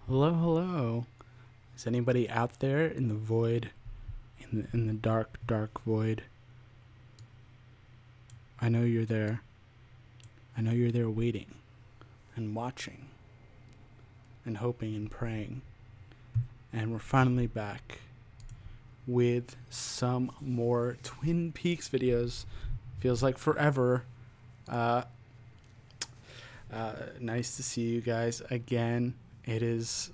Hello, hello. Is anybody out there in the void, in the dark, dark void? I know you're there. I know you're there waiting and watching and hoping and praying. And we're finally back with some more Twin Peaks videos. Feels like forever. Uh, Nice to see you guys again. It's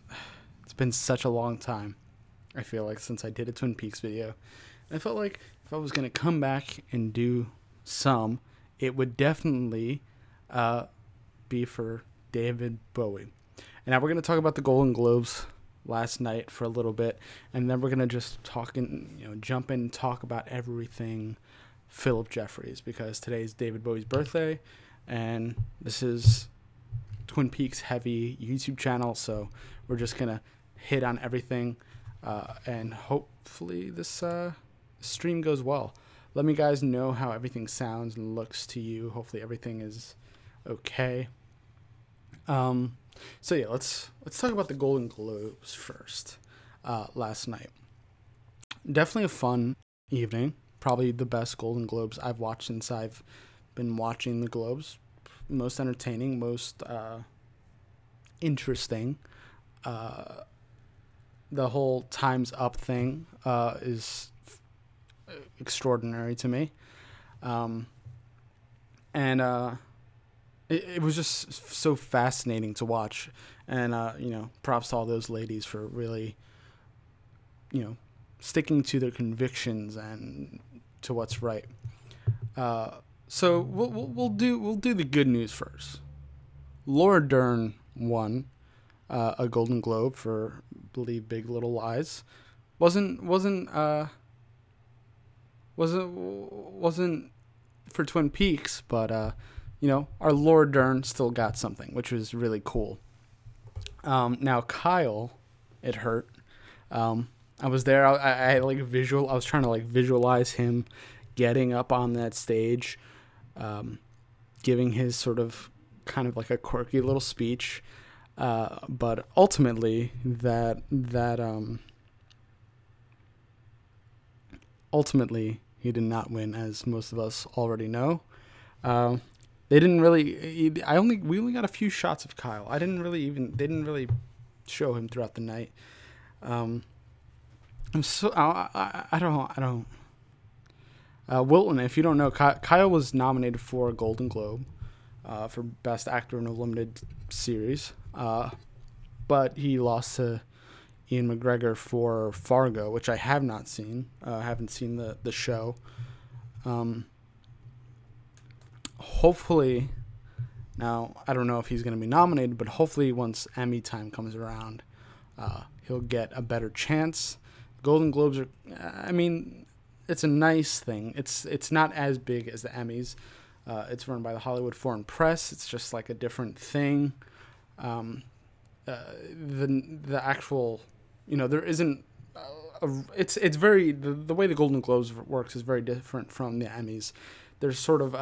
been such a long time, I feel like, since I did a Twin Peaks video. I felt like if I was going to come back and do some, it would definitely be for David Bowie. And now we're going to talk about the Golden Globes last night for a little bit, and then we're going to just jump in and talk about everything Phillip Jeffries, because today is David Bowie's birthday, and this is Twin Peaks heavy YouTube channel, so we're just gonna hit on everything, and hopefully this stream goes well. Let me guys know how everything sounds and looks to you. Hopefully everything is okay. So yeah, let's talk about the Golden Globes first. Last night, definitely a fun evening. Probably the best Golden Globes I've watched since I've been watching the Globes. Most entertaining, most interesting. The whole Time's Up thing is extraordinary to me. And it was just so fascinating to watch. And, props to all those ladies for really, sticking to their convictions and to what's right. So we'll do the good news first. Laura Dern won a Golden Globe for, I believe, Big Little Lies. Wasn't for Twin Peaks, but our Laura Dern still got something, which was really cool. Now Kyle, it hurt. I was there. I was trying to visualize him getting up on that stage, giving his sort of kind of like a quirky little speech, but ultimately ultimately he did not win, as most of us already know. They didn't really. We only got a few shots of Kyle. They didn't really show him throughout the night. I don't. Wilton, if you don't know, Kyle was nominated for a Golden Globe for Best Actor in a Limited Series, but he lost to Ian McGregor for Fargo, which I have not seen. I haven't seen the show. Hopefully, now I don't know if he's going to be nominated, but hopefully once Emmy time comes around, he'll get a better chance. Golden Globes are, it's a nice thing. It's not as big as the Emmys. It's run by the Hollywood Foreign Press. It's just like a different thing. The actual, there isn't. It's very the way the Golden Globes works is very different from the Emmys. There's sort of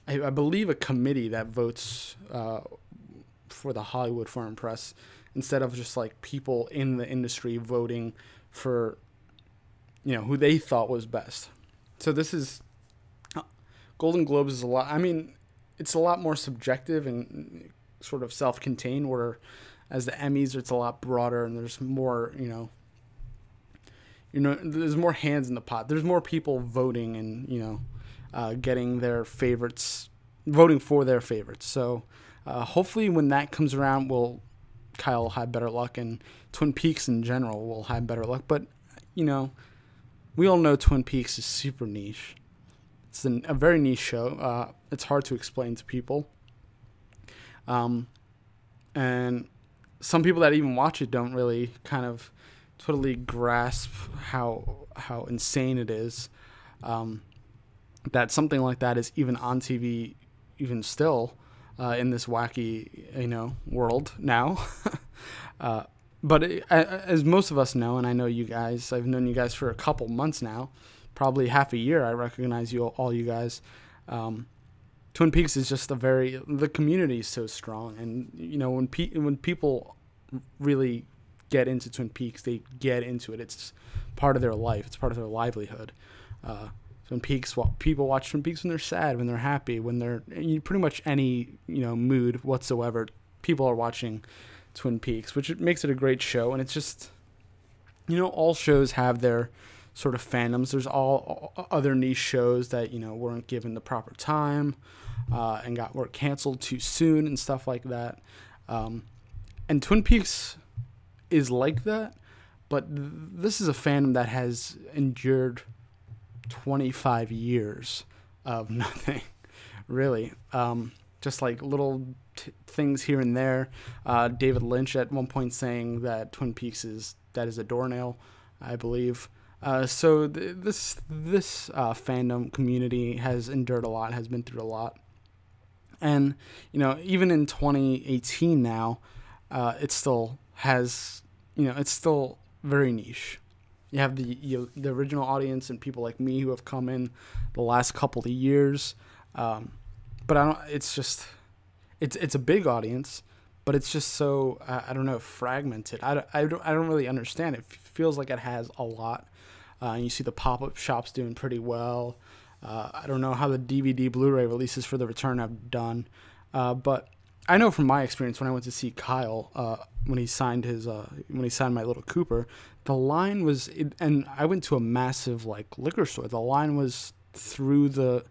I believe a committee that votes for the Hollywood Foreign Press, instead of just like people in the industry voting for who they thought was best. So this is Golden Globes is a lot. It's a lot more subjective and sort of self-contained, where as the Emmys it's a lot broader and there's more, there's more hands in the pot. There's more people voting and getting their favorites, voting for their favorites. So hopefully when that comes around, Kyle will have better luck, and Twin Peaks in general will have better luck. But we all know Twin Peaks is super niche. It's a very niche show. It's hard to explain to people. And some people that even watch it don't really kind of totally grasp how insane it is. That something like that is even on TV, even still, in this wacky, world now. But as most of us know, and I know you guys, I've known you guys for a couple months now, probably half a year. I recognize all you guys. Twin Peaks is just the community is so strong, and when people really get into Twin Peaks. They get into it. It's part of their life. It's part of their livelihood. Twin Peaks, people watch Twin Peaks when they're sad, when they're happy, when they're pretty much any mood whatsoever. People are watching Twin Peaks, which makes it a great show. And it's just, all shows have their sort of fandoms. There's all other niche shows that weren't given the proper time and were canceled too soon and stuff like that. And Twin Peaks is like that, but this is a fandom that has endured 25 years of nothing, really. Just like little things here and there. David Lynch at one point saying that Twin Peaks is a doornail, I believe. So this fandom community has endured a lot, has been through a lot. And, even in 2018 now, it still has, it's still very niche. You have the original audience and people like me who have come in the last couple of years. But it's a big audience, but it's just so, fragmented. I don't really understand it. It feels like it has a lot. You see the pop-up shops doing pretty well. I don't know how the DVD Blu-ray releases for The Return have done. But I know from my experience when I went to see Kyle, when he signed My Little Cooper, the line was, and I went to a massive liquor store. The line was through the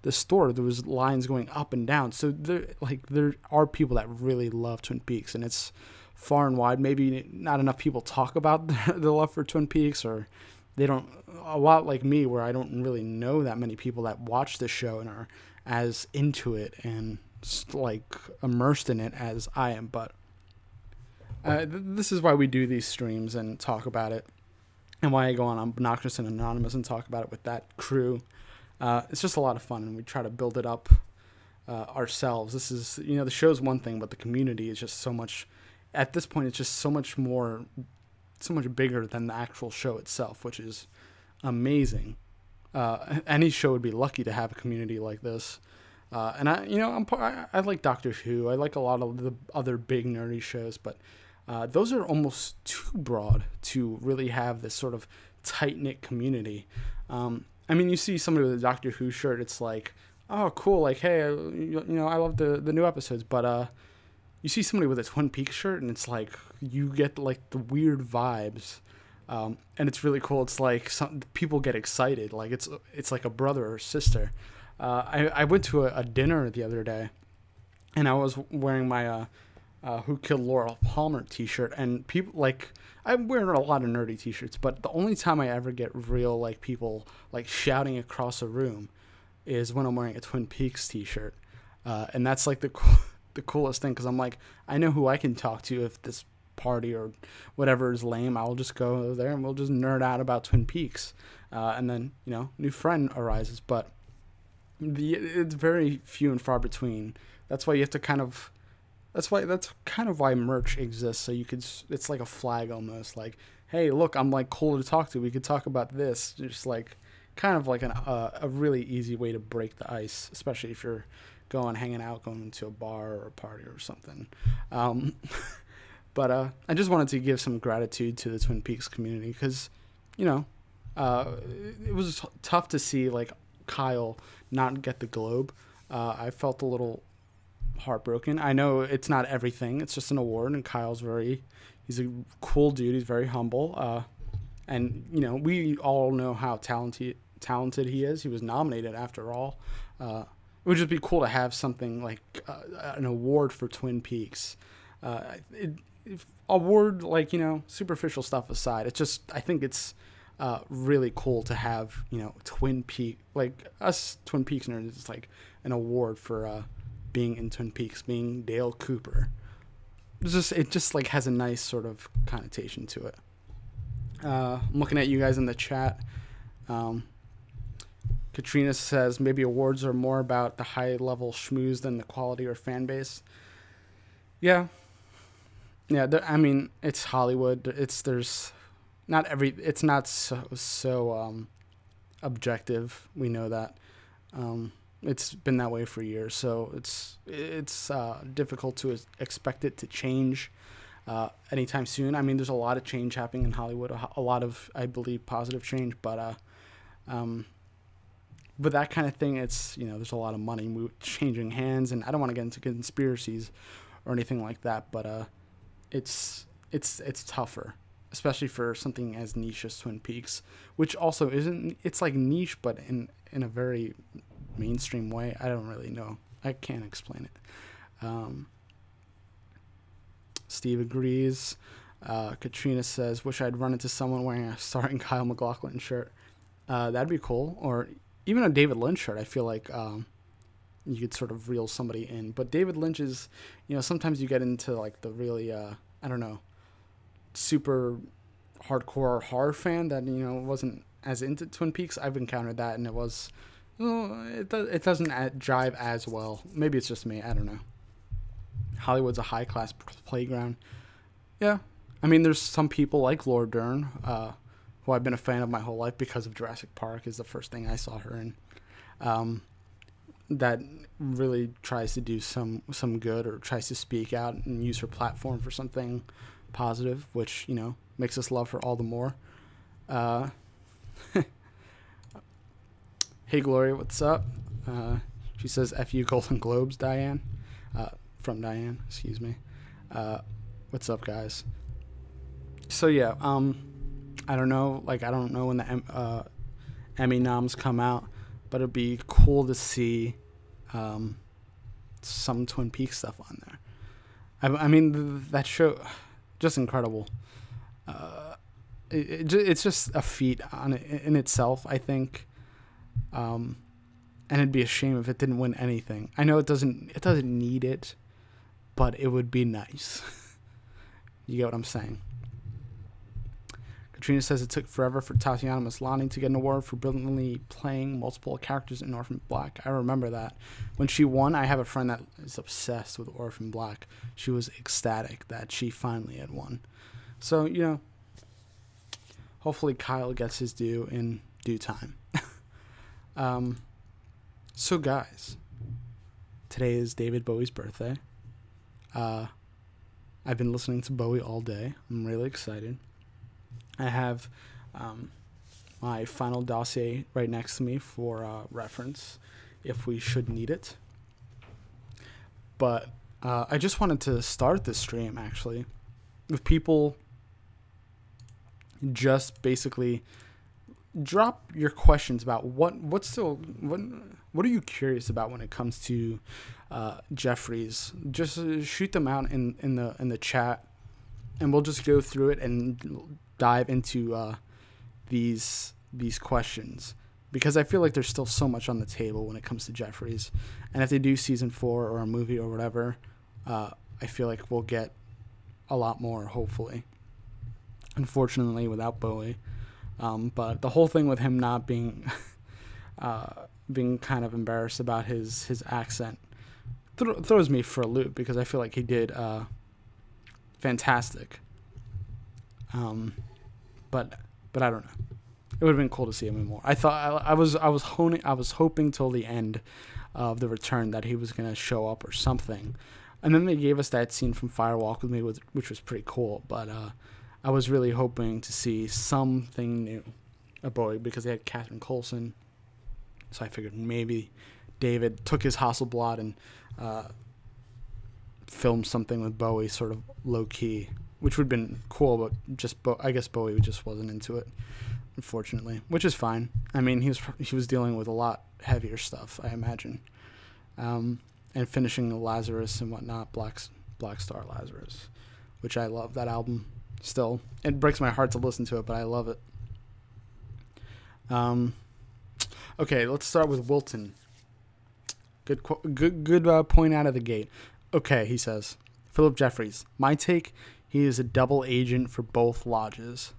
store. There was lines going up and down. So there are people that really love Twin Peaks, and it's far and wide. Maybe not enough people talk about the love for Twin Peaks, or they don't, a lot like me, where I don't really know that many people that watch the show and are as into it and immersed in it as I am. But this is why we do these streams and talk about it, and why I go on Obnoxious and Anonymous and talk about it with that crew. It's just a lot of fun, and we try to build it up ourselves. This is, the show's one thing, but the community is just so much, at this point, it's just so much bigger than the actual show itself, which is amazing. Any show would be lucky to have a community like this. And I like Doctor Who. I like a lot of the other big nerdy shows, but those are almost too broad to really have this sort of tight-knit community. You see somebody with a Doctor Who shirt, it's like, oh, cool, hey, I love the new episodes, but you see somebody with a Twin Peaks shirt, and it's like, you get the weird vibes, and it's really cool. It's like some people get excited, it's like a brother or sister. I went to a dinner the other day, and I was wearing my Who Killed Laura Palmer t-shirt, and people I'm wearing a lot of nerdy t-shirts, but the only time I ever get real people shouting across a room is when I'm wearing a Twin Peaks t-shirt, and that's the coolest thing, because I'm I know who I can talk to if this party or whatever is lame. I'll just go there and we'll just nerd out about Twin Peaks, and then new friend arises. But it's very few and far between. That's why you have to that's kind of why merch exists. So you could, it's like a flag almost, hey, look, I'm cool to talk to. We could talk about this. Just kind of a really easy way to break the ice, especially if you're hanging out, going to a bar or a party or something. But I just wanted to give some gratitude to the Twin Peaks community, because, it was tough to see Kyle not get the Globe. I felt a little heartbroken. I know it's not everything. It's just an award, and Kyle's he's a cool dude. He's very humble. And, we all know how talented he is. He was nominated after all. It would just be cool to have something an award for Twin Peaks. Award, superficial stuff aside, I think it's really cool to have, Twin Peaks, us Twin Peaks nerds, it's an award for being in Twin Peaks, being Dale Cooper. It just has a nice sort of connotation to it. I'm looking at you guys in the chat. Katrina says maybe awards are more about the high level schmooze than the quality or fan base. Yeah, it's Hollywood. It's not so objective. We know that. It's been that way for years, so it's difficult to expect it to change. anytime soon. I mean, there's a lot of change happening in Hollywood, a lot of, I believe, positive change, but that kind of thing, it's, there's a lot of money changing hands, and I don't want to get into conspiracies or anything like that, but it's tougher, especially for something as niche as Twin Peaks, which also isn't, it's like niche, but in a very mainstream way. I don't really know. I can't explain it. Steve agrees. Katrina says, wish I'd run into someone wearing a starring Kyle MacLachlan shirt. That'd be cool. Or even a David Lynch shirt. I feel like you could sort of reel somebody in. But David Lynch is, sometimes you get into like the really, I don't know, super hardcore horror fan that, wasn't as into Twin Peaks. I've encountered that, and it was, it doesn't jive as well. Maybe it's just me. I don't know. Hollywood's a high-class playground. Yeah. I mean, there's some people like Laura Dern, who I've been a fan of my whole life because of Jurassic Park is the first thing I saw her in. That really tries to do some good, or tries to speak out and use her platform for something positive, which, makes us love her all the more. Hey, Gloria, what's up? She says, F you Golden Globes, Diane. From Diane, excuse me. What's up, guys? So, yeah, I don't know when the Emmy noms come out, but it'd be cool to see some Twin Peaks stuff on there. I mean, that show, just incredible. It's just a feat in itself, I think. And it'd be a shame if it didn't win anything. I know it doesn't need it, but it would be nice. You get what I'm saying? Katrina says it took forever for Tatiana Maslany to get an award for brilliantly playing multiple characters in Orphan Black. I remember that. When she won, I have a friend that is obsessed with Orphan Black. She was ecstatic that she finally had won. So, hopefully Kyle gets his due in due time. So, guys, today is David Bowie's birthday. I've been listening to Bowie all day. I'm really excited. I have my Final Dossier right next to me for reference if we should need it. But I just wanted to start this stream, actually, with people just basically drop your questions about what are you curious about when it comes to Jeffries. Just shoot them out in the chat, and we'll just go through it and dive into these questions, because I feel like there's still so much on the table when it comes to Jeffries. And if they do season 4 or a movie or whatever, I feel like we'll get a lot more, hopefully. Unfortunately, without Bowie. But the whole thing with him not being being kind of embarrassed about his accent throws me for a loop, because I feel like he did fantastic. But I don't know. It would have been cool to see him more. I thought I was hoping till the end of The Return that he was gonna show up or something, and then they gave us that scene from Fire Walk with Me, which was pretty cool. But I was really hoping to see something new of Bowie, because they had Catherine Coulson. So I figured maybe David took his Hasselblad and filmed something with Bowie, sort of low key, which would have been cool. But I guess Bowie just wasn't into it, unfortunately, which is fine. I mean, he was dealing with a lot heavier stuff, I imagine, and finishing Lazarus and whatnot, Black Star Lazarus, which I love that album. Still, it breaks my heart to listen to it, but I love it. Okay, let's start with Wilton. Good point out of the gate. Okay, he says, Phillip Jeffries. My take, he is a double agent for both lodges.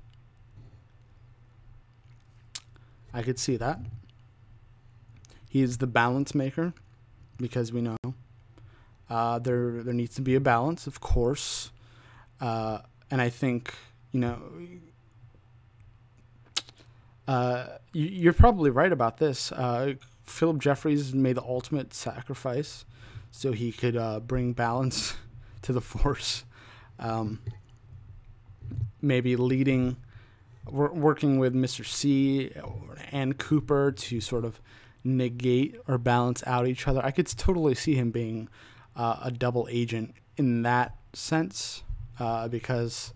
I could see that. He is the balance maker, because we know there needs to be a balance, of course. And I think, you're probably right about this. Phillip Jeffries made the ultimate sacrifice so he could bring balance to the Force. Maybe working with Mr. C and Cooper to sort of negate or balance out each other. I could totally see him being a double agent in that sense, because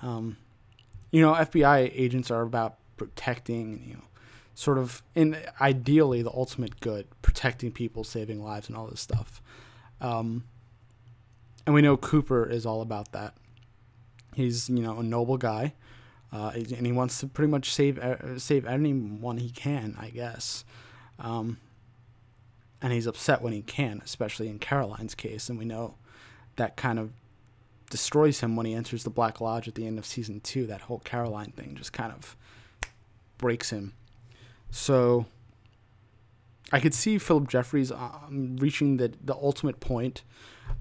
FBI agents are about protecting, sort of ideally the ultimate good, protecting people, saving lives, and all this stuff. And we know Cooper is all about that. He's a noble guy, and he wants to pretty much save anyone he can, I guess. And he's upset when he can, especially in Caroline's case, and we know that kind of destroys him when he enters the Black Lodge at the end of season 2. That whole Caroline thing just kind of breaks him. So I could see Phillip Jeffries reaching the ultimate point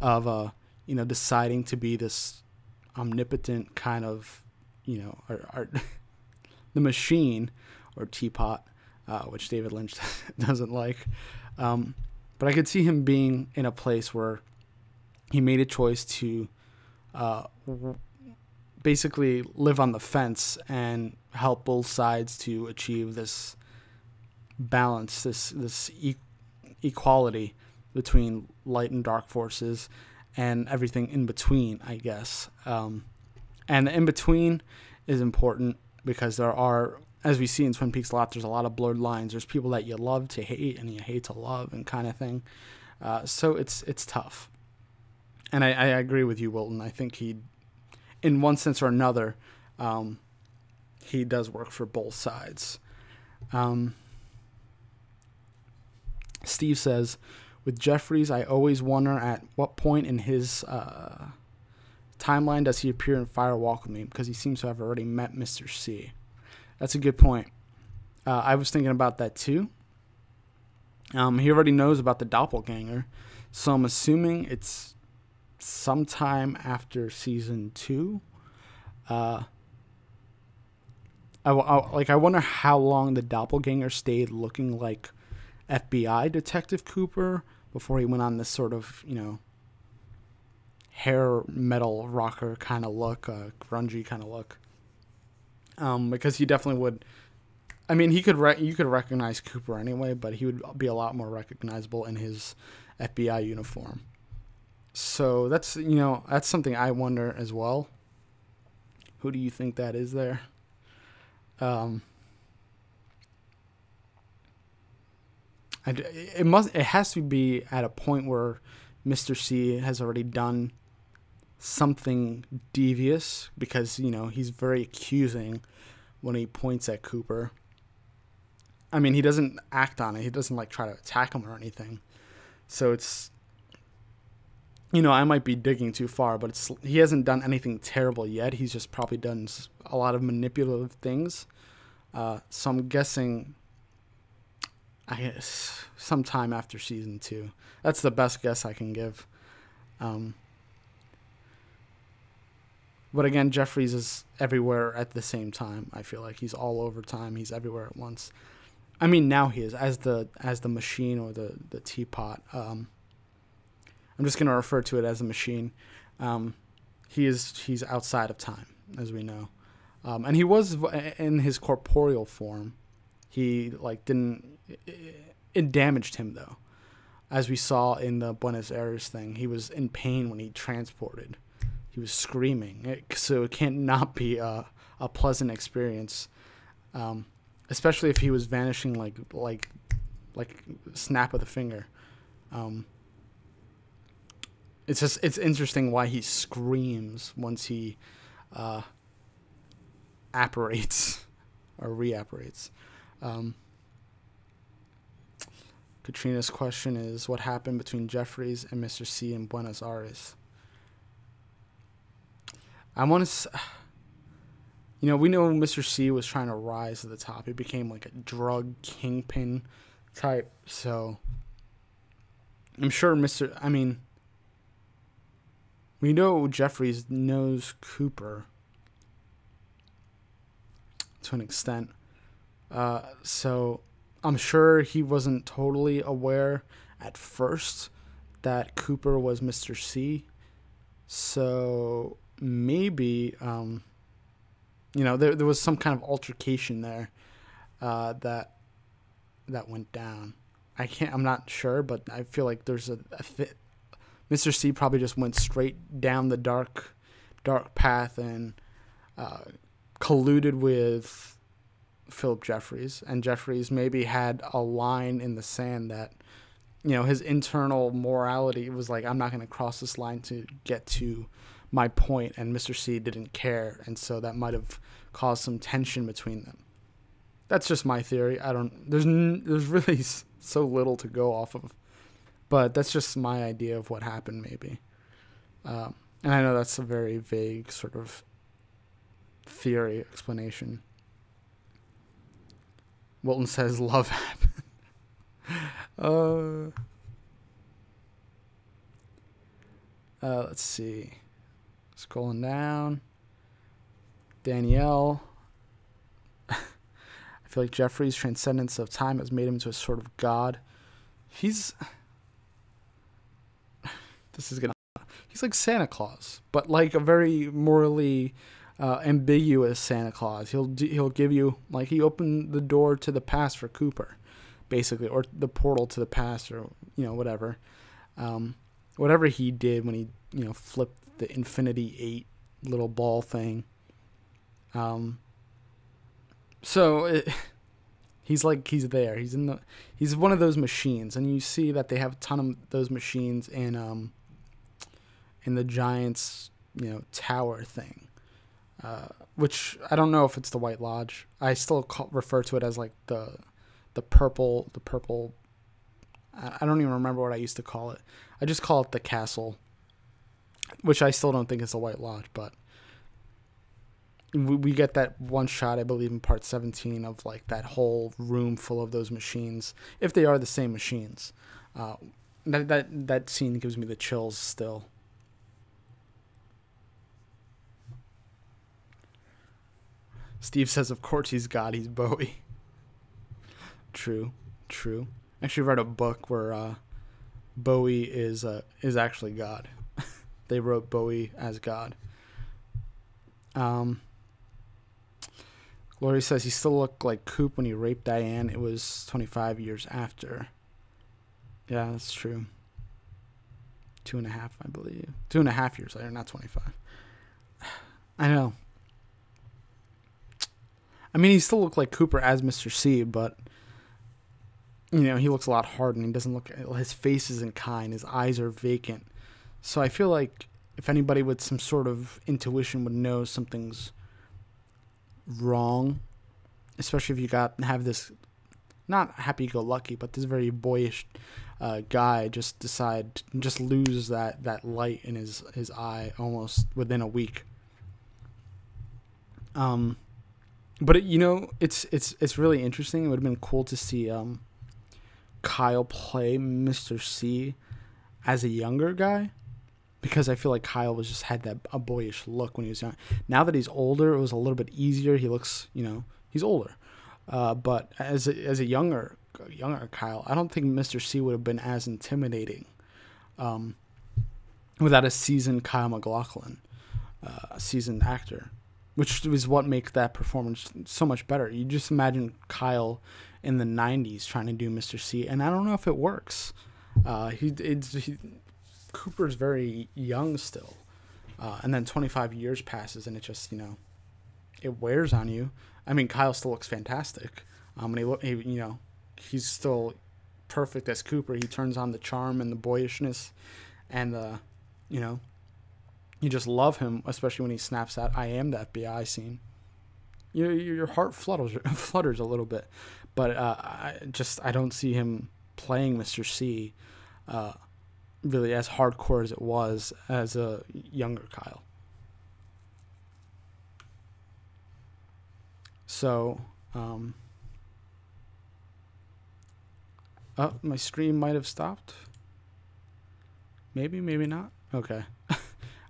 of deciding to be this omnipotent kind of the machine or teapot, which David Lynch doesn't like. But I could see him being in a place where he made a choice to basically live on the fence and help both sides to achieve this balance, this equality between light and dark forces and everything in between, I guess. And the in between is important because there are, as we see in Twin Peaks a lot, there's a lot of blurred lines. There's people that you love to hate and you hate to love and kind of thing. So it's tough. And I agree with you, Wilton. I think he, in one sense or another, he does work for both sides. Steve says, with Jeffries, I always wonder at what point in his timeline does he appear in Fire Walk with Me, because he seems to have already met Mr. C. That's a good point. I was thinking about that too. He already knows about the doppelganger, so I'm assuming it's sometime after season 2. I wonder how long the doppelganger stayed looking like FBI Detective Cooper before he went on this sort of, hair metal rocker kind of look, grungy kind of look. Because he definitely would. I mean, you could recognize Cooper anyway, but he would be a lot more recognizable in his FBI uniform. So that's something I wonder as well. Who do you think that is there? It has to be at a point where Mr. C has already done something devious, because he's very accusing when he points at Cooper. I mean, he doesn't act on it. He doesn't try to attack him or anything. So it's, I might be digging too far, but he hasn't done anything terrible yet. He's just probably done a lot of manipulative things. So I'm guessing, I guess, sometime after season 2. That's the best guess I can give. But again, Jeffries is everywhere at the same time. I feel like he's all over time. He's everywhere at once. I mean, now he is as the machine or the teapot. I'm just going to refer to it as a machine. He's outside of time, as we know. And he was in his corporeal form. He it damaged him though. As we saw in the Buenos Aires thing, he was in pain when he transported. He was screaming. So it can't not be a pleasant experience. Especially if he was vanishing like snap of the finger. It's interesting why he screams once he apparates or reapparates. Katrina's question is, what happened between Jeffries and Mr. C in Buenos Aires? I want to... we know Mr. C was trying to rise to the top. He became like a drug kingpin type. So I'm sure we know Jeffries knows Cooper to an extent. So I'm sure he wasn't totally aware at first that Cooper was Mr. C. So maybe, there was some kind of altercation there that went down. I'm not sure, but I feel like there's Mr. C probably just went straight down the dark path and colluded with Phillip Jeffries, and Jeffries maybe had a line in the sand that, his internal morality was like, I'm not going to cross this line to get to my point, and Mr. C didn't care, and so that might have caused some tension between them. That's just my theory. There's really so little to go off of, but that's just my idea of what happened, maybe. And I know that's a very vague sort of theory explanation. Wilton says love happened. Let's see. Scrolling down. Danielle. I feel like Jeffrey's transcendence of time has made him into a sort of god. He's like Santa Claus, but like a very morally ambiguous Santa Claus. He'll give you, like, he opened the door to the past for Cooper, basically, or the portal to the past, or whatever. Whatever he did when he flipped the Infinity 8 little ball thing. So he's there. He's one of those machines, and you see that they have a ton of those machines in the Giants tower thing. Which I don't know if it's the White Lodge. I still refer to it as like the purple. I don't even remember what I used to call it. I just call it the castle, which I still don't think is the White Lodge. But we get that one shot, I believe, in part 17 of like that whole room full of those machines, if they are the same machines. That scene gives me the chills still. Steve says, of course he's God, he's Bowie. True. I actually read a book where Bowie is actually God. They wrote Bowie as God. Glory says he still looked like Coop when he raped Diane. It was 25 years after. Yeah, that's true. 2.5, I believe. 2.5 years later, not 25. I know. I mean, he still looked like Cooper as Mr. C, but, he looks a lot hard, and he doesn't look, his face isn't kind, his eyes are vacant. So I feel like if anybody with some sort of intuition would know something's wrong, especially if you have this, not happy-go-lucky, but this very boyish guy just lose that light in his eye almost within a week. But it's really interesting. It would have been cool to see Kyle play Mr. C as a younger guy, because I feel like Kyle had a boyish look when he was young. Now that he's older, it was a little bit easier. He looks, he's older. But as a younger Kyle, I don't think Mr. C would have been as intimidating without a seasoned Kyle MacLachlan, a seasoned actor. Which is what makes that performance so much better. You just imagine Kyle in the 90s trying to do Mr. C, and I don't know if it works. Cooper's very young still. And then 25 years passes, and it just, it wears on you. I mean, Kyle still looks fantastic. And he's still perfect as Cooper. He turns on the charm and the boyishness and you just love him, especially when he snaps that "I am the FBI" scene. Your heart flutters a little bit, but I don't see him playing Mr. C really as hardcore as it was as a younger Kyle. So, my stream might have stopped. Maybe not. Okay.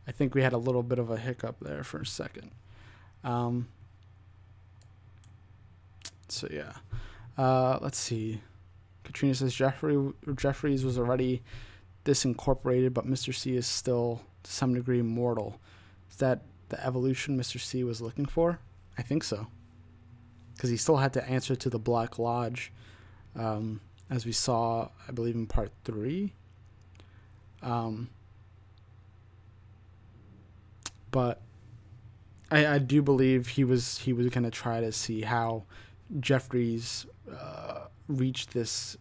I think we had a little bit of a hiccup there for a second. So yeah. Let's see. Katrina says Jeffries was already disincorporated, but Mr. C is still to some degree mortal. Is that the evolution Mr. C was looking for? I think so. Because he still had to answer to the Black Lodge, as we saw, I believe, in part 3. But I do believe he was going to try to see how Jeffries reached this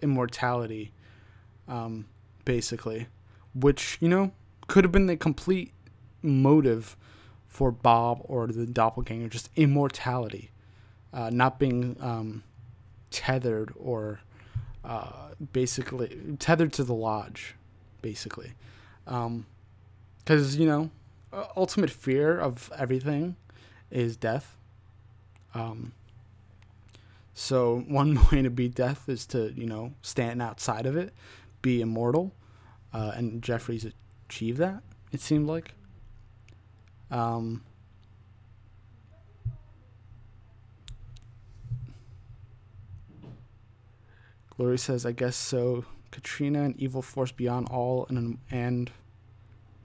immortality, basically, which, you know, could have been the complete motive for Bob or the doppelganger, just immortality, not being tethered or basically tethered to the lodge, basically, because, you know, ultimate fear of everything is death. So one way to beat death is to, you know, stand outside of it, be immortal, and Jeffries achieved that, it seemed like. Glory says, I guess so. Katrina, an evil force beyond all and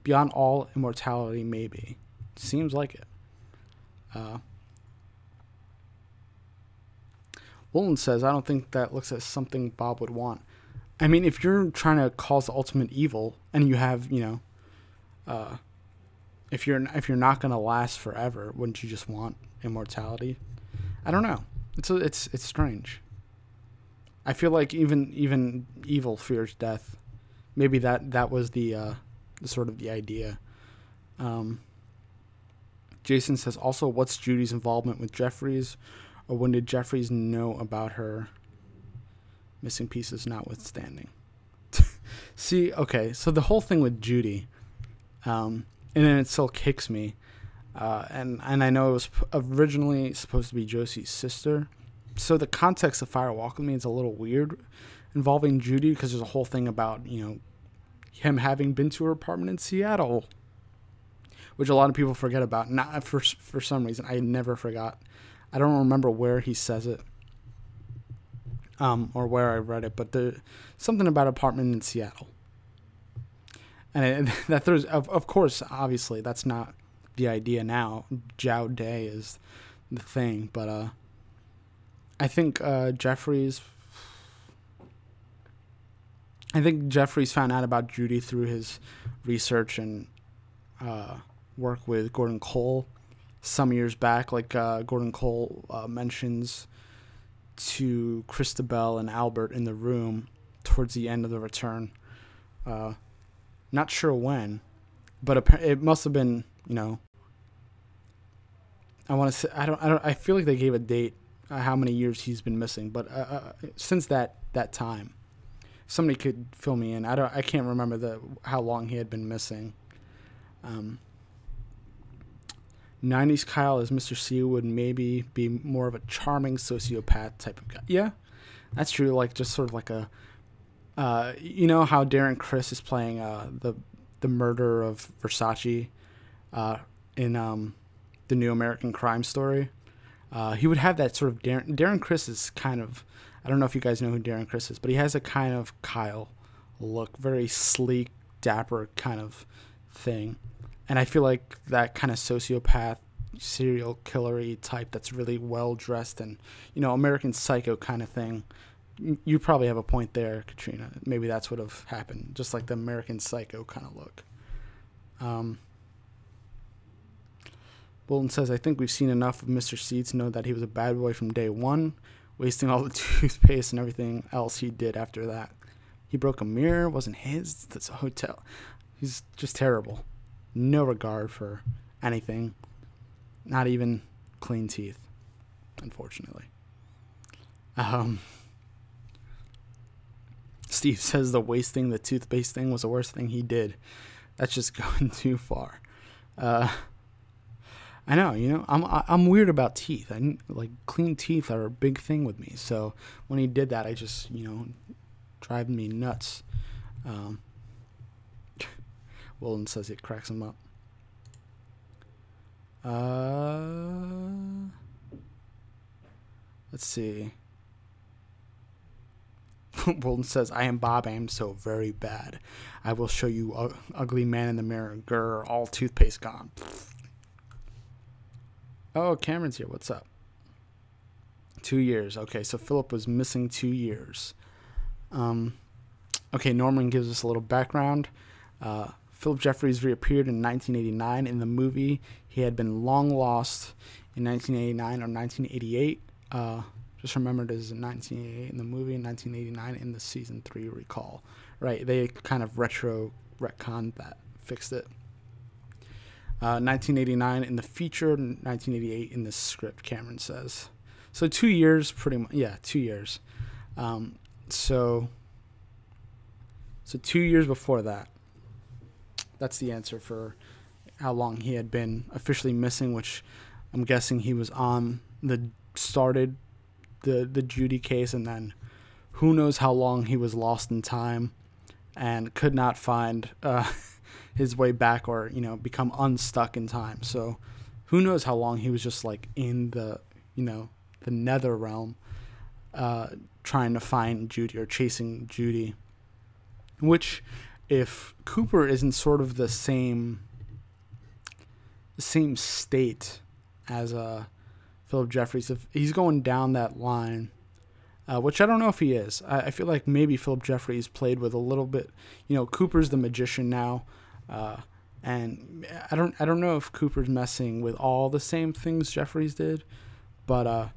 beyond all immortality, maybe. Seems like it. Woolen says, I don't think that looks like something Bob would want. I mean, if you're trying to cause the ultimate evil, and you have, you know, if you're not gonna last forever, wouldn't you just want immortality? I don't know. It's strange. I feel like even evil fears death. Maybe that was the sort of the idea. Jason says, also, what's Judy's involvement with Jeffries, or when did Jeffries know about her missing pieces notwithstanding? See, okay, so the whole thing with Judy, and then it still kicks me, and I know it was originally supposed to be Josie's sister, so the context of Fire Walk With Me is a little weird involving Judy, because there's a whole thing about, you know, him having been to her apartment in Seattle, which a lot of people forget about. Not for some reason, I never forgot. I don't remember where he says it, or where I read it, but something about apartment in Seattle, and that throws. Of course, obviously, that's not the idea now. Jiao Day is the thing, but I think Jeffries found out about Judy through his research and work with Gordon Cole some years back. Like Gordon Cole mentions to Christabel and Albert in the room towards the end of the return. Not sure when, but it must have been, you know, I want to say, I feel like they gave a date, how many years he's been missing, but since that time. Somebody could fill me in. I can't remember how long he had been missing. 90s Kyle as Mr. C would maybe be more of a charming sociopath type of guy. Yeah, that's true. Like, just sort of like a, you know how Darren Criss is playing the murder of Versace in the New American Crime Story. He would have that sort of Darren Criss is kind of, I don't know if you guys know who Darren Criss is, but he has a kind of Kyle look, very sleek, dapper kind of thing. And I feel like that kind of sociopath, serial killery type that's really well dressed and, you know, American Psycho kind of thing. You probably have a point there, Katrina. Maybe that's what would have happened, just like the American Psycho kind of look. Bolton says, I think we've seen enough of Mr. C to know that he was a bad boy from day one, wasting all the toothpaste and everything else he did after that. He broke a mirror, wasn't his, that's a hotel. He's just terrible. No regard for anything. Not even clean teeth, unfortunately. Steve says the wasting the toothpaste thing was the worst thing he did. That's just going too far. I know, you know, I'm weird about teeth. Like, clean teeth are a big thing with me. So when he did that, I just, you know, drive me nuts. Wilden says it cracks him up. Let's see. Bolton says, I am Bob. I am so very bad. I will show you ugly man in the mirror. Grr, all toothpaste gone. Oh, Cameron's here. What's up? 2 years. Okay, so Phillip was missing 2 years. Okay, Norman gives us a little background. Phillip Jeffries reappeared in 1989 in the movie. He had been long lost in 1989 or 1988. Just remembered as 1988 in the movie and 1989 in the season 3 recall. Right, they kind of retconned that, fixed it. 1989 in the feature, 1988 in the script, Cameron says. So 2 years, pretty much. Yeah, 2 years. So 2 years before that. That's the answer for how long he had been officially missing, which I'm guessing he was on started the Judy case, and then who knows how long he was lost in time and could not find his way back, or become unstuck in time. So who knows how long he was just like in the the nether realm, trying to find Judy or chasing Judy. Which, if Cooper isn't sort of the same state as Phillip Jeffries, if he's going down that line, which I don't know if he is. I feel like maybe Phillip Jeffries played with a little bit. Cooper's the magician now, and I don't know if Cooper's messing with all the same things Jeffries did, but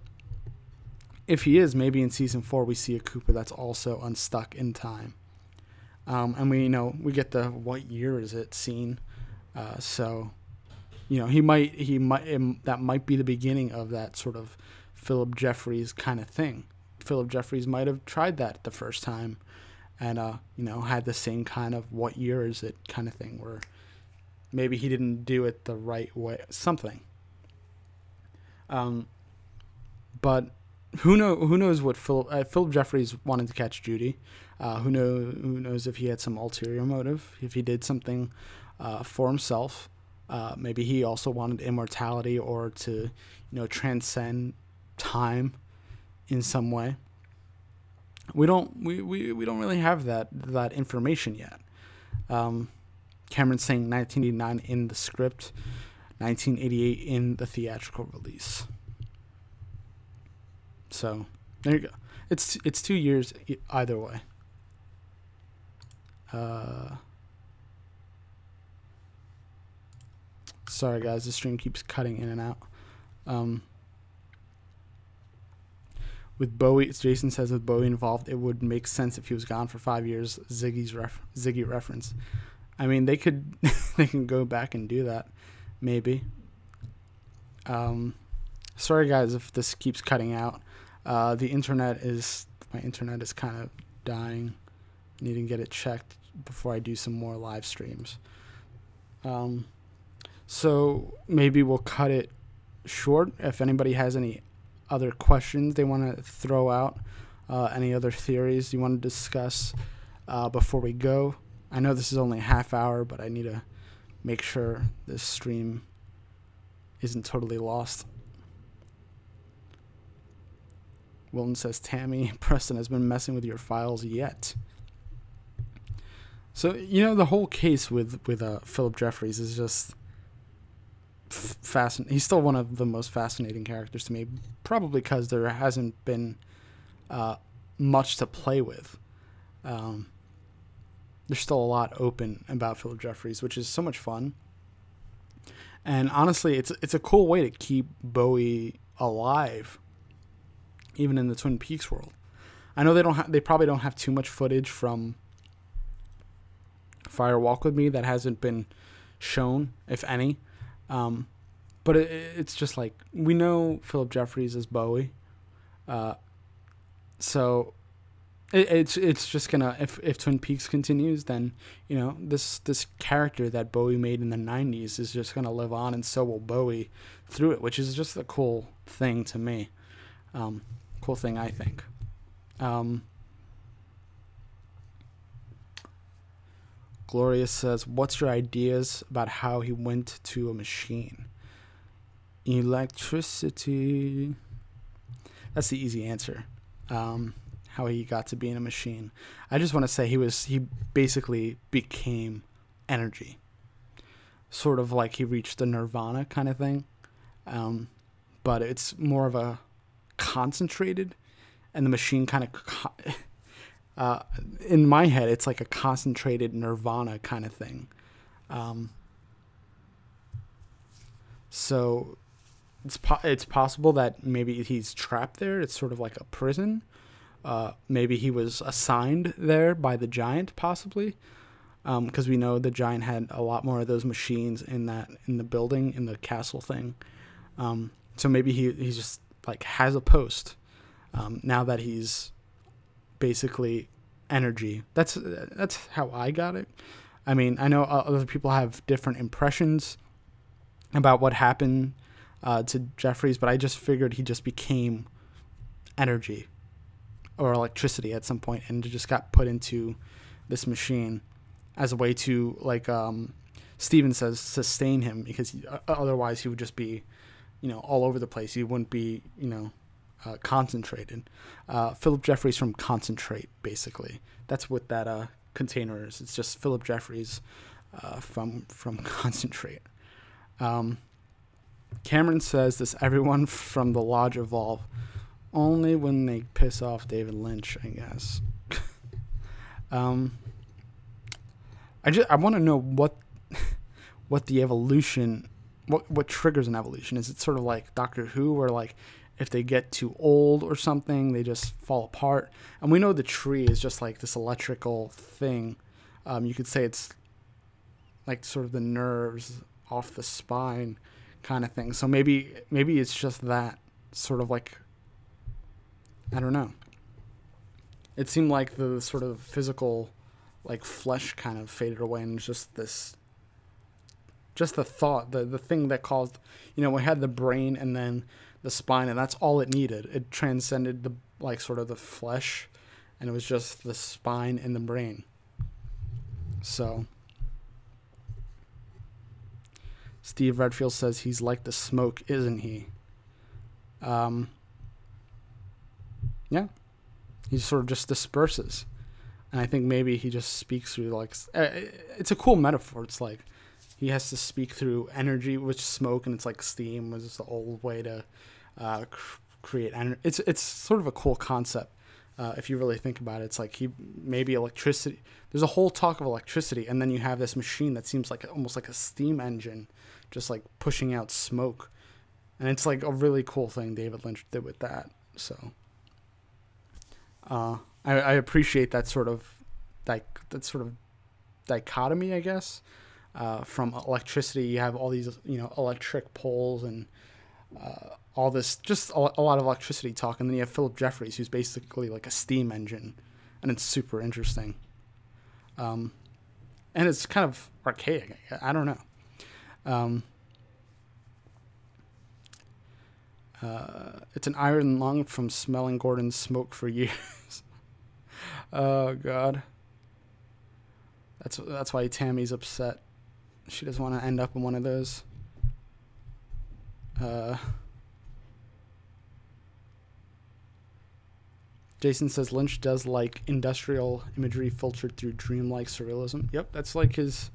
if he is, maybe in season 4 we see a Cooper that's also unstuck in time. And we get the what year is it scene, so he might that might be the beginning of that sort of Phillip Jeffries kind of thing. Phillip Jeffries might have tried that the first time, and had the same kind of what year is it kind of thing, where maybe he didn't do it the right way, something. But who knows what Phillip Jeffries wanted to catch Judy. Who knows if he had some ulterior motive, if he did something for himself. Maybe he also wanted immortality, or to transcend time in some way. We don't really have that information yet. Cameron's saying 1989 in the script, 1988 in the theatrical release. So there you go. It's 2 years either way. Sorry guys, the stream keeps cutting in and out. With Bowie, Jason says, with Bowie involved, it would make sense if he was gone for 5 years. Ziggy reference. I mean, they can go back and do that, maybe. Sorry guys if this keeps cutting out. My internet is kind of dying. I need to get it checked before I do some more live streams. So maybe we'll cut it short. If anybody has any other questions they want to throw out, any other theories you want to discuss before we go. I know this is only a half hour, but I need to make sure this stream isn't totally lost. Wilton says, Tammy, Preston has been messing with your files yet. So, the whole case with Phillip Jeffries is just fascinating. He's still one of the most fascinating characters to me, probably because there hasn't been much to play with. There's still a lot open about Phillip Jeffries, which is so much fun. And honestly, it's a cool way to keep Bowie alive, even in the Twin Peaks world. I know they probably don't have too much footage from Fire Walk With Me that hasn't been shown, if any. But it's just like, we know Phillip Jeffries as Bowie. So it's just gonna, if Twin Peaks continues, then this character that Bowie made in the 90s is just gonna live on, and so will Bowie through it, which is just a cool thing to me. Cool thing, I think. Gloria says, what's your ideas about how he went to a machine? Electricity. That's the easy answer. How how he got to be in a machine. I just want to say he basically became energy, sort of like he reached the nirvana kind of thing, but it's more of a concentrated, and the machine kind of in my head it's like a concentrated nirvana kind of thing. So it's possible that maybe he's trapped there. It's sort of like a prison. Maybe he was assigned there by the giant, possibly, because we know the giant had a lot more of those machines in the building, in the castle thing. So maybe he's just like has a post now that he's basically energy. That's how I got it. I mean, I know other people have different impressions about what happened to Jeffries, but I just figured he just became energy or electricity at some point and just got put into this machine as a way to, like Steven says, sustain him, because otherwise he would just be, all over the place. He wouldn't be, concentrated. Phillip Jeffries from Concentrate, basically. That's what that container is. It's just Phillip Jeffries from Concentrate. Cameron says, does everyone from the Lodge evolve? Only when they piss off David Lynch, I guess. I want to know what the evolution, what triggers an evolution. Is it sort of like Doctor Who, where like if they get too old or something, they just fall apart? And we know the tree is just like this electrical thing. You could say it's like sort of the nerves off the spine kind of thing. So maybe it's just that sort of like, I don't know. It seemed like the sort of physical, like flesh kind of faded away, and just the thought, the thing that caused, we had the brain and then the spine, and that's all it needed. It transcended the, like, sort of the flesh, and it was just the spine and the brain. So Steve Redfield says he's like the smoke, isn't he? Yeah. He sort of just disperses. And I think maybe he just speaks through, like, it's a cool metaphor. It's like he has to speak through energy, which smoke, and it's like steam was just the old way to create energy. It's sort of a cool concept if you really think about it. It's like maybe electricity. There's a whole talk of electricity, and then you have this machine that seems like almost like a steam engine, just like pushing out smoke. And it's like a really cool thing David Lynch did with that. So I appreciate that sort of dichotomy, I guess. From electricity, you have all these electric poles and all this, just a lot of electricity talk, and then you have Phillip Jeffries, who's basically like a steam engine, and it's super interesting. And it's kind of archaic. I don't know. It's an iron lung from smelling Gordon's smoke for years. Oh God. That's why Tammy's upset. She doesn't want to end up in one of those. Jason says Lynch does like industrial imagery filtered through dreamlike surrealism. Yep, that's like his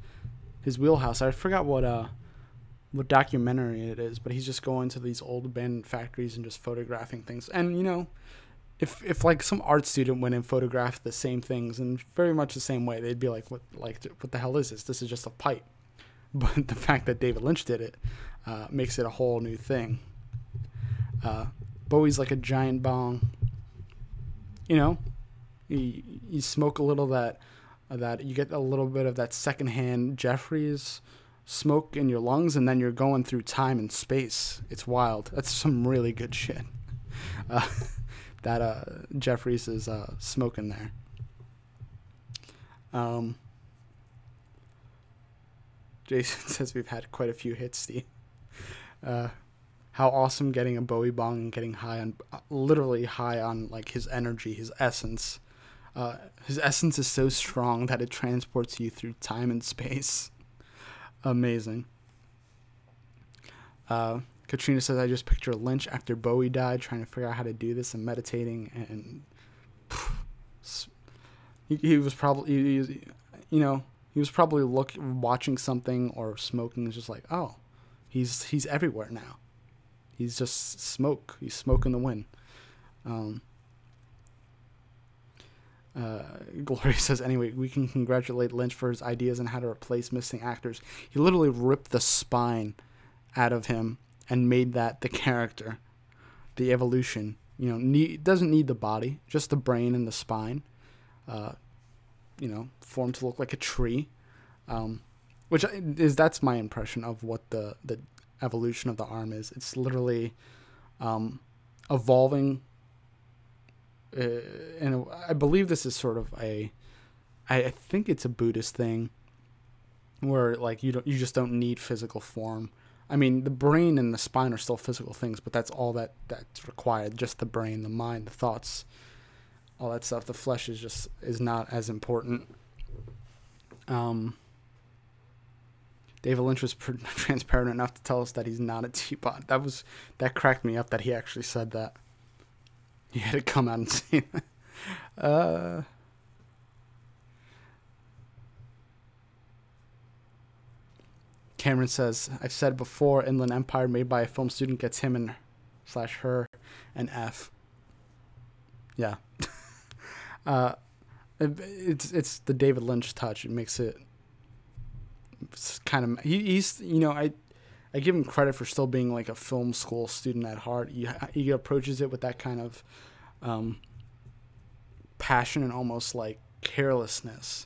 wheelhouse. I forgot what documentary it is, but he's just going to these old abandoned factories and just photographing things. And if like some art student went and photographed the same things in very much the same way, they'd be like, what the hell is this? This is just a pipe. But the fact that David Lynch did it makes it a whole new thing. Bowie's like a giant bong. You smoke a little that you get a little bit of that secondhand Jeffries smoke in your lungs, and then you're going through time and space. It's wild. That's some really good shit. That Jeffries is smoking there. Jason says we've had quite a few hits, Steve. How awesome getting a Bowie bong and getting literally high on like his energy, his essence. His essence is so strong that it transports you through time and space. Amazing. Katrina says, I just picture Lynch after Bowie died trying to figure out how to do this and meditating, and He was probably, you know, he was probably watching something or smoking. It's just like, oh, he's everywhere now. He's just smoke. He's smoke in the wind. Gloria says, anyway, we can congratulate Lynch for his ideas on how to replace missing actors. He literally ripped the spine out of him and made that the character, the evolution. You know, doesn't need the body, just the brain and the spine. You know, formed to look like a tree, that's my impression of what the evolution of the arm is. It's literally evolving. And I believe this is sort of I think it's a Buddhist thing where like you just don't need physical form. I mean, the brain and the spine are still physical things, but that's all that's required. Just the brain, the mind, the thoughts, all that stuff. The flesh is not as important. David Lynch was transparent enough to tell us that he's not a teapot. That cracked me up that he actually said that. He had to come out and say that. Cameron says, I've said before, Inland Empire made by a film student gets him and / her an F. Yeah. It's the David Lynch touch. It makes it kind of, he's, you know, I give him credit for still being like a film school student at heart. He approaches it with that kind of passion and almost like carelessness,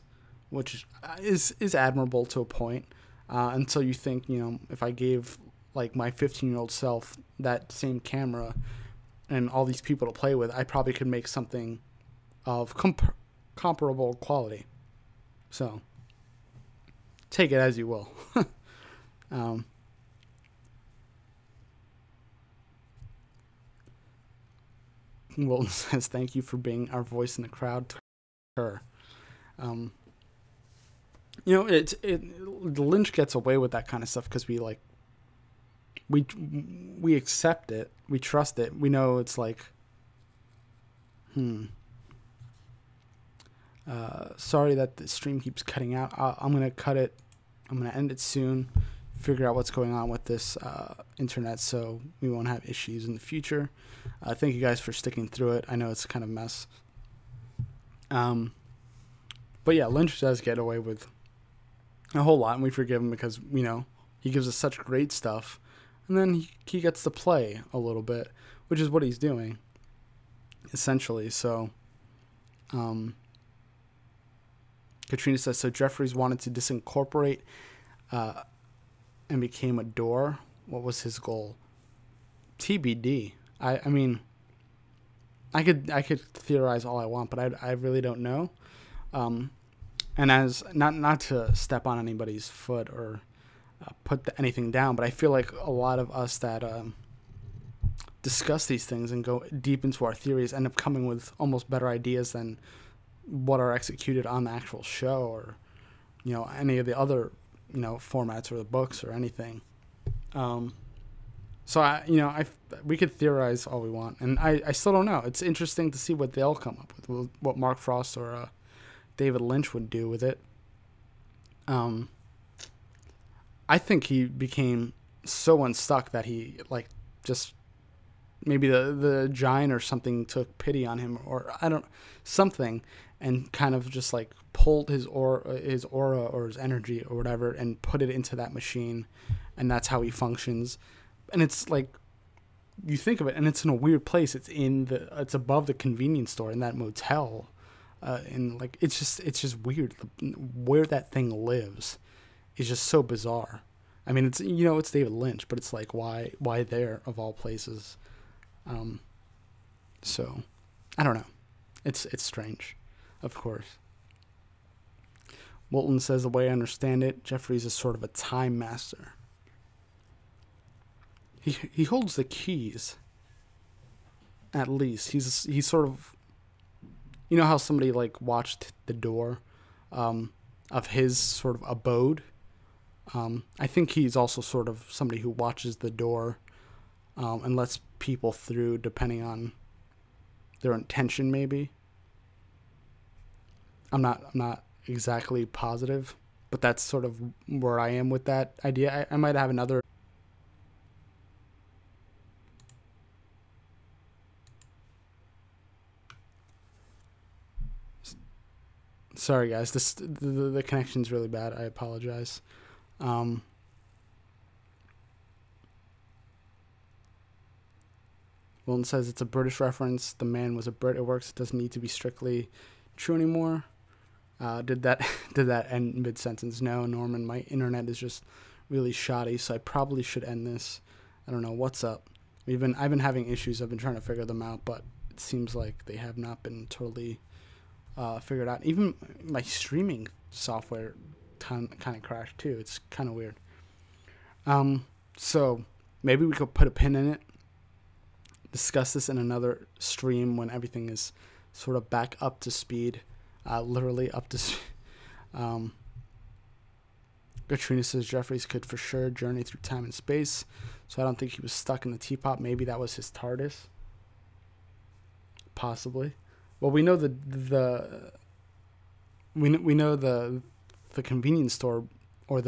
which is admirable to a point. Until you think, you know, if I gave like my 15-year-old self that same camera and all these people to play with, I probably could make something of comparable quality. So take it as you will. Wilton says, thank you for being our voice in the crowd. Her. You know, Lynch gets away with that kind of stuff because we accept it, we trust it, we know it's like, sorry that the stream keeps cutting out. I'm gonna cut it. I'm gonna end it soon. Figure out what's going on with this internet so we won't have issues in the future. Thank you guys for sticking through it. I know it's kind of a mess. But yeah, Lynch does get away with a whole lot, and we forgive him because, you know, he gives us such great stuff, and then he gets to play a little bit, which is what he's doing, essentially. So, Katrina says, so Jeffries wanted to disincorporate and became a door. What was his goal? TBD. I mean, I could theorize all I want, but I really don't know. And as not to step on anybody's foot or put anything down, but I feel like a lot of us that discuss these things and go deep into our theories end up coming with almost better ideas than what are executed on the actual show or, you know, any of the other, you know, formats or the books or anything. So we could theorize all we want, and I still don't know. It's interesting to see what they'll come up with, what Mark Frost or David Lynch would do with it. I think he became so unstuck that he just maybe the giant or something took pity on him, or something, and kind of just like pulled his aura or his energy or whatever and put it into that machine, and that's how he functions. And it's like, you think of it, and it's in a weird place. It's above the convenience store in that motel. And like it's just weird. Where that thing lives is just so bizarre. I mean, it's David Lynch, but it's like why there of all places. So I don't know. It's strange, of course. Moulton says, the way I understand it, Jeffries is sort of a time master. He holds the keys. At least he's sort of. You know how somebody like watched the door of his sort of abode? I think he's also sort of somebody who watches the door and lets people through depending on their intention, maybe. I'm not exactly positive, but that's sort of where I am with that idea. I might have another. Sorry, guys. The connection's really bad. I apologize. Um, Wilton says it's a British reference. The man was a Brit. It works. It doesn't need to be strictly true anymore. Did that did that end mid sentence? No, Norman. My internet is just really shoddy, so I probably should end this. I don't know what's up. I've been having issues. I've been trying to figure them out, but it seems like they have not been totally figured out. Even my streaming software kind of crashed too. It's kind of weird. So maybe we could put a pin in it. Discuss this in another stream when everything is sort of back up to speed. Literally up to Katrina says Jeffries could for sure journey through time and space, so I don't think he was stuck in the teapot. Maybe that was his TARDIS. Possibly. Well, we know we know the convenience store, or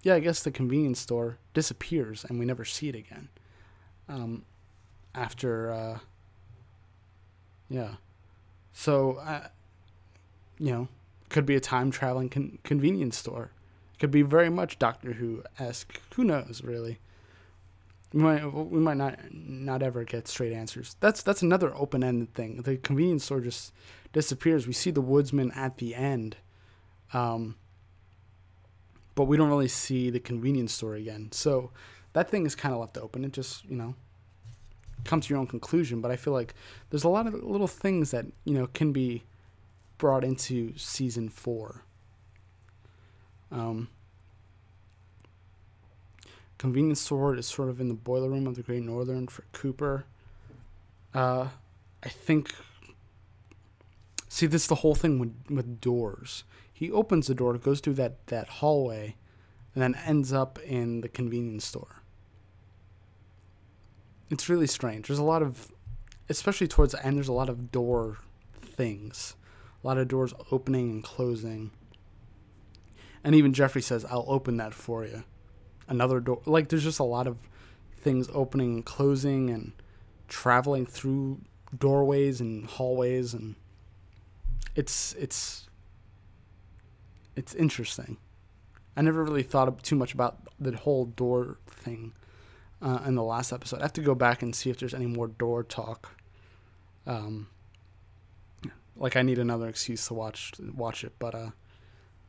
I guess the convenience store disappears and we never see it again. After so could be a time traveling convenience store. Could be very much Doctor Who-esque. Who knows, really? We might not ever get straight answers. That's another open-ended thing. The convenience store just disappears. We see the woodsman at the end, but we don't really see the convenience store again. So that thing is kind of left open. It just, come to your own conclusion. But I feel like there's a lot of little things that, can be brought into season 4. Convenience store is sort of in the boiler room of the Great Northern for Cooper. I think. See, this is the whole thing with doors. He opens the door, goes through that hallway, and then ends up in the convenience store. It's really strange. There's a lot of, especially towards the end, there's a lot of door things. A lot of doors opening and closing. And even Jeffrey says, I'll open that for you. Another door. Like, there's just a lot of things opening and closing and traveling through doorways and hallways. And it's interesting. I never really thought too much about the whole door thing in the last episode. I have to go back and see if there's any more door talk. Like, I need another excuse to watch it, but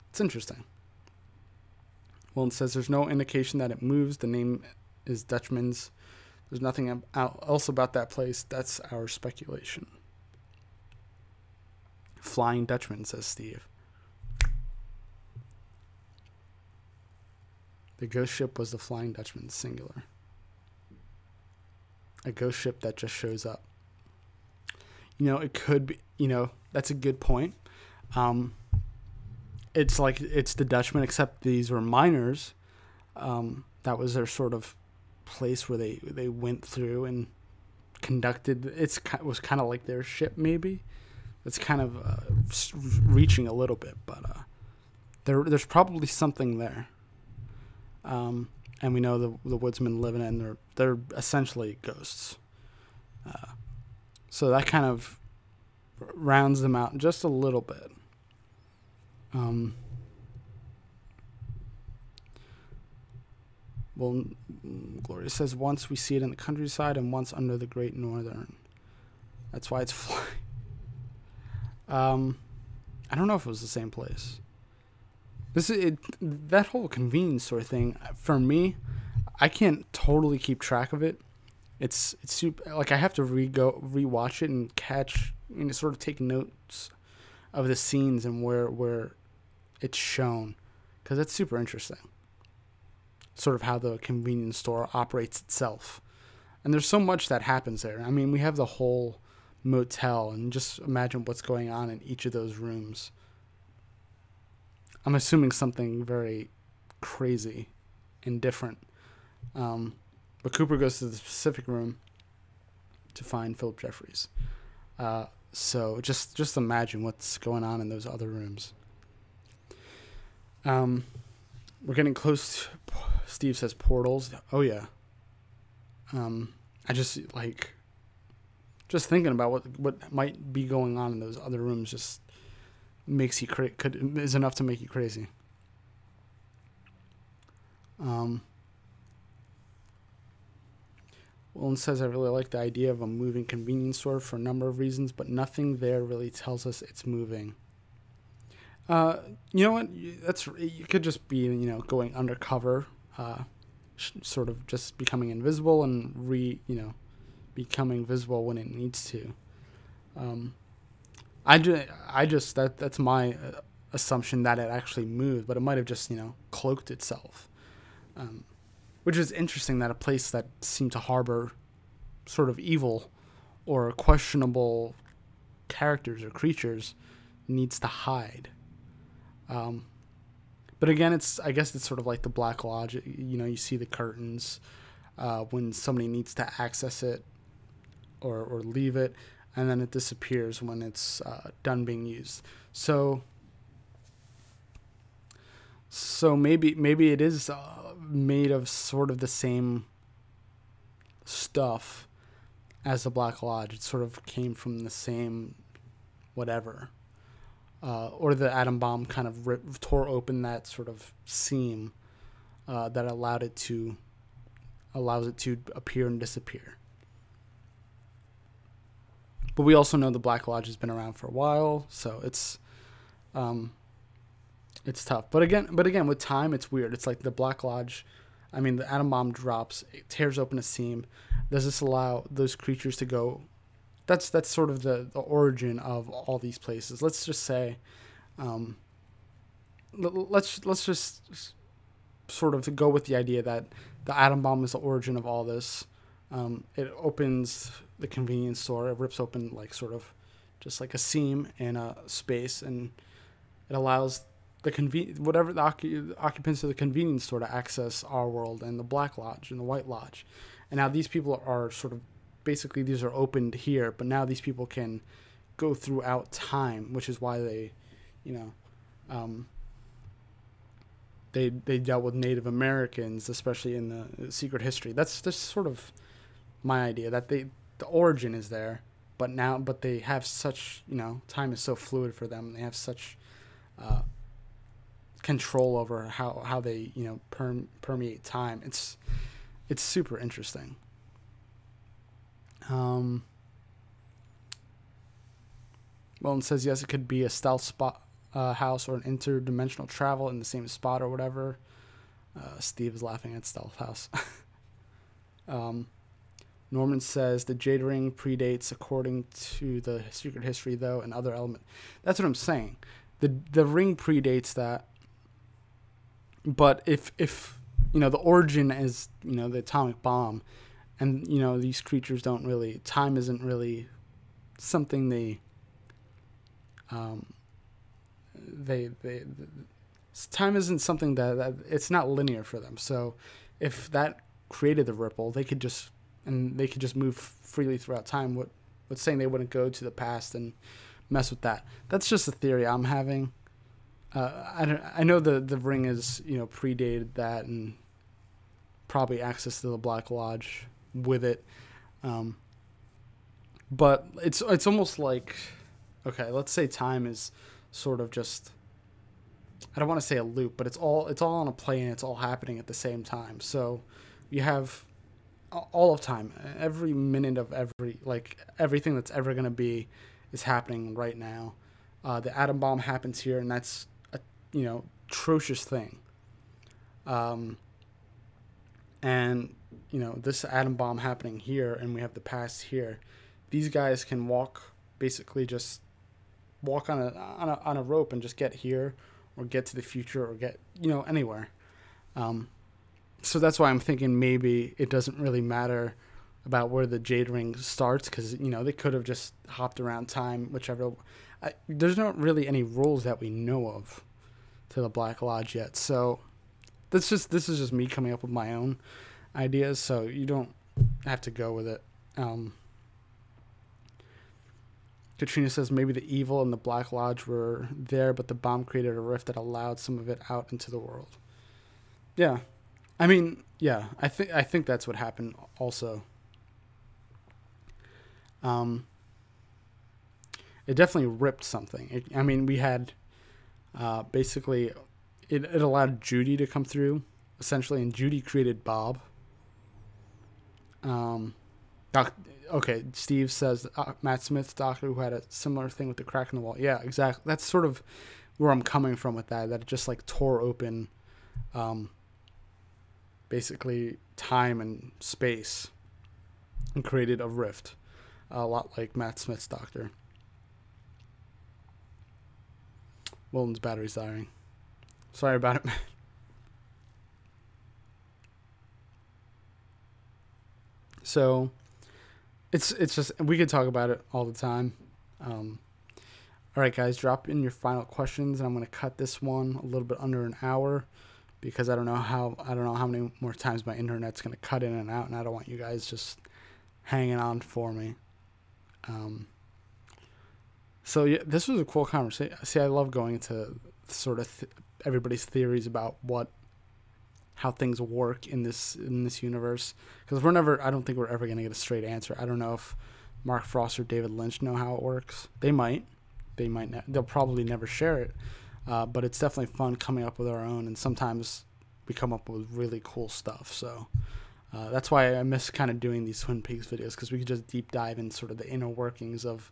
it's interesting. Well, it says there's no indication that it moves. The name is Dutchman's. There's nothing else about that place. That's our speculation. Flying Dutchman, says Steve. The ghost ship was the Flying Dutchman, singular. A ghost ship that just shows up. It could be, that's a good point. It's like it's the Dutchman, except these were miners. That was their sort of place where they went through and conducted. It was kind of like their ship, maybe. It's kind of reaching a little bit, but there's probably something there. And we know the woodsmen live in it, and they're essentially ghosts. So that kind of rounds them out just a little bit. Well, Gloria says once we see it in the countryside and once under the Great Northern. That's why it's flying. I don't know if it was the same place. That whole convenience store thing, for me, I can't totally keep track of it. It's super, like, I have to rewatch it and catch, sort of take notes of the scenes and where it's shown, because it's super interesting. Sort of how the convenience store operates itself. And there's so much that happens there. I mean, we have the whole motel, and just imagine what's going on in each of those rooms. I'm assuming something very crazy and different. But Cooper goes to the specific room to find Phillip Jeffries. So just imagine what's going on in those other rooms. We're getting close to, Steve says portals. Oh yeah. I just thinking about what might be going on in those other rooms just makes you is enough to make you crazy. Willen says, I really like the idea of a moving convenience store for a number of reasons, but nothing there really tells us it's moving. You know what? You could just be, going undercover, sort of just becoming invisible and becoming visible when it needs to. That's my assumption that it actually moved, but it might have just, cloaked itself. Which is interesting that a place that seemed to harbor sort of evil or questionable characters or creatures needs to hide. But again, I guess it's sort of like the Black Lodge. You see the curtains when somebody needs to access it or leave it, and then it disappears when it's done being used. So maybe it is made of sort of the same stuff as the Black Lodge. It sort of came from the same whatever. Or the atom bomb kind of tore open that sort of seam that allows it to appear and disappear. But we also know the Black Lodge has been around for a while, so it's tough. But again, with time, it's weird. It's like the Black Lodge. I mean, the atom bomb drops, it tears open a seam. Does this allow those creatures to go? That's sort of the origin of all these places. Let's just say, let's just sort of go with the idea that the atom bomb is the origin of all this. It opens the convenience store. It rips open like sort of just like a seam in a space, and it allows the occupants of the convenience store to access our world and the Black Lodge and the White Lodge. And now these people are sort of, basically these are opened here, but now these people can go throughout time, which is why they, they dealt with Native Americans, especially in the secret history. That's sort of my idea, that the origin is there, but they have such, time is so fluid for them. They have such control over how they permeate time. It's super interesting. Well, it says yes, it could be a stealth spot house or an interdimensional travel in the same spot or whatever. Steve is laughing at stealth house. Norman says the Jade Ring predates, according to the secret history, though, and other element. That's what I'm saying. The ring predates that. But if the origin is, the atomic bomb, and, these creatures don't really, time isn't really something time isn't something that it's not linear for them. So if that created the ripple, they could just move freely throughout time. What's saying they wouldn't go to the past and mess with that? That's just a theory I'm having. I know the ring is, predated that, and probably access to the Black Lodge with it. But it's almost like, okay, let's say time is sort of just, I don't want to say a loop, but it's all on a plane. It's all happening at the same time. So you have all of time, every minute of everything that's ever going to be is happening right now. The atom bomb happens here, and that's atrocious thing. And this atom bomb happening here, and we have the past here. These guys can basically just walk on a rope and just get here, or get to the future, or get anywhere. So that's why I'm thinking maybe it doesn't really matter about where the Jade Ring starts, because they could have just hopped around time, whichever. There's not really any rules that we know of to the Black Lodge yet. So this is just me coming up with my own ideas. So you don't have to go with it. Because Katrina says maybe the evil and the Black Lodge were there, but the bomb created a rift that allowed some of it out into the world. Yeah. I mean, yeah, I think that's what happened also. It definitely ripped something. I mean, we had basically it allowed Judy to come through, essentially, and Judy created Bob. Okay, Steve says Matt Smith's doctor who had a similar thing with the crack in the wall. Yeah, exactly. That's sort of where I'm coming from with that it just like tore open basically time and space and created a rift, a lot like Matt Smith's doctor. Wilton's battery's dying. Sorry about it, man. So it's just, we could talk about it all the time. All right, guys, drop in your final questions, and I'm going to cut this one a little bit under an hour because I don't know how many more times my internet's going to cut in and out, and I don't want you guys just hanging on for me. So yeah, this was a cool conversation. See, I love going into sort of everybody's theories about how things work in this universe, because I don't think we're ever going to get a straight answer. I don't know if Mark Frost or David Lynch know how it works. They might they'll probably never share it, but it's definitely fun coming up with our own, and sometimes we come up with really cool stuff. So that's why I miss kind of doing these Twin Peaks videos, because we could just deep dive in sort of the inner workings of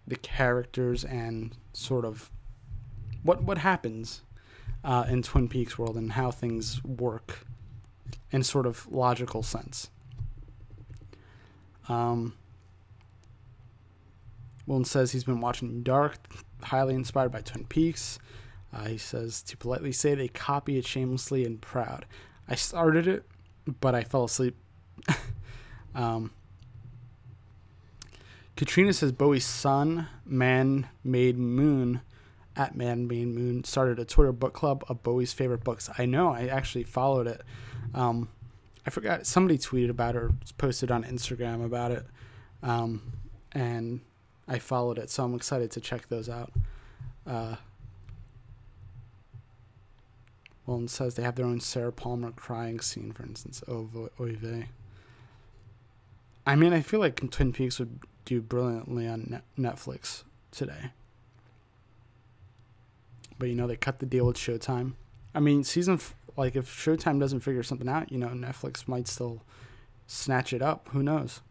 the characters and sort of what happens in Twin Peaks world and how things work in sort of logical sense. Wilton says he's been watching Dark, highly inspired by Twin Peaks. He says, to politely say, they copy it shamelessly and proud. I started it, but I fell asleep. Katrina says Bowie's son, Man-Made Moon, at Man-Made Moon, started a Twitter book club of Bowie's favorite books. I know, I actually followed it. I forgot, somebody tweeted about it or posted on Instagram about it, and I followed it, so I'm excited to check those out. Wilton says they have their own Sarah Palmer crying scene, for instance. Oh, oy vey. I mean, I feel like Twin Peaks would do brilliantly on Netflix today. But, they cut the deal with Showtime. I mean, if Showtime doesn't figure something out, Netflix might still snatch it up. Who knows?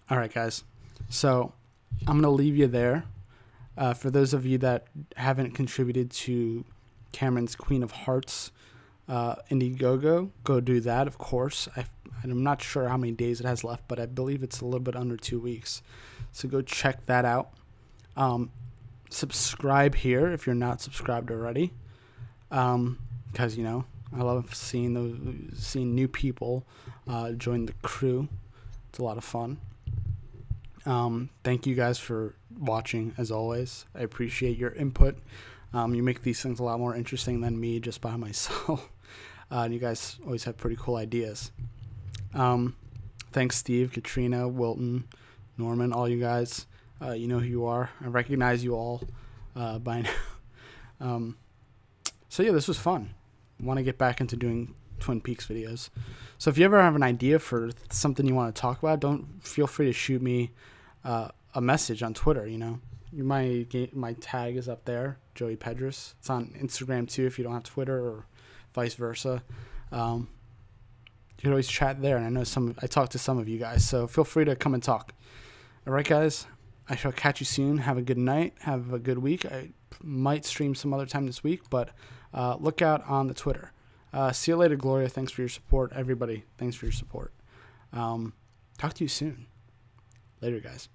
All right, guys. So I'm going to leave you there. For those of you that haven't contributed to Cameron's Queen of Hearts Indiegogo, go do that, of course. I'm not sure how many days it has left, but I believe it's a little bit under 2 weeks. So go check that out. Subscribe here if you're not subscribed already, because I love seeing new people join the crew. It's a lot of fun. Thank you guys for watching, as always. I appreciate your input. You make these things a lot more interesting than me just by myself. And you guys always have pretty cool ideas. Thanks, Steve, Katrina, Wilton, Norman, all you guys. You know who you are. I recognize you all by now. So yeah, this was fun. I want to get back into doing Twin Peaks videos. So if you ever have an idea for something you want to talk about, don't feel free to shoot me a message on Twitter. My tag is up there, Joey Pedris. It's on Instagram too if you don't have Twitter, or vice versa. You can always chat there, and I know I talked to some of you guys, so feel free to come and talk. All right, guys, I shall catch you soon. Have a good night. Have a good week. I might stream some other time this week, but look out on the Twitter. See you later, Gloria. Thanks for your support. Everybody, thanks for your support. Talk to you soon. Later, guys.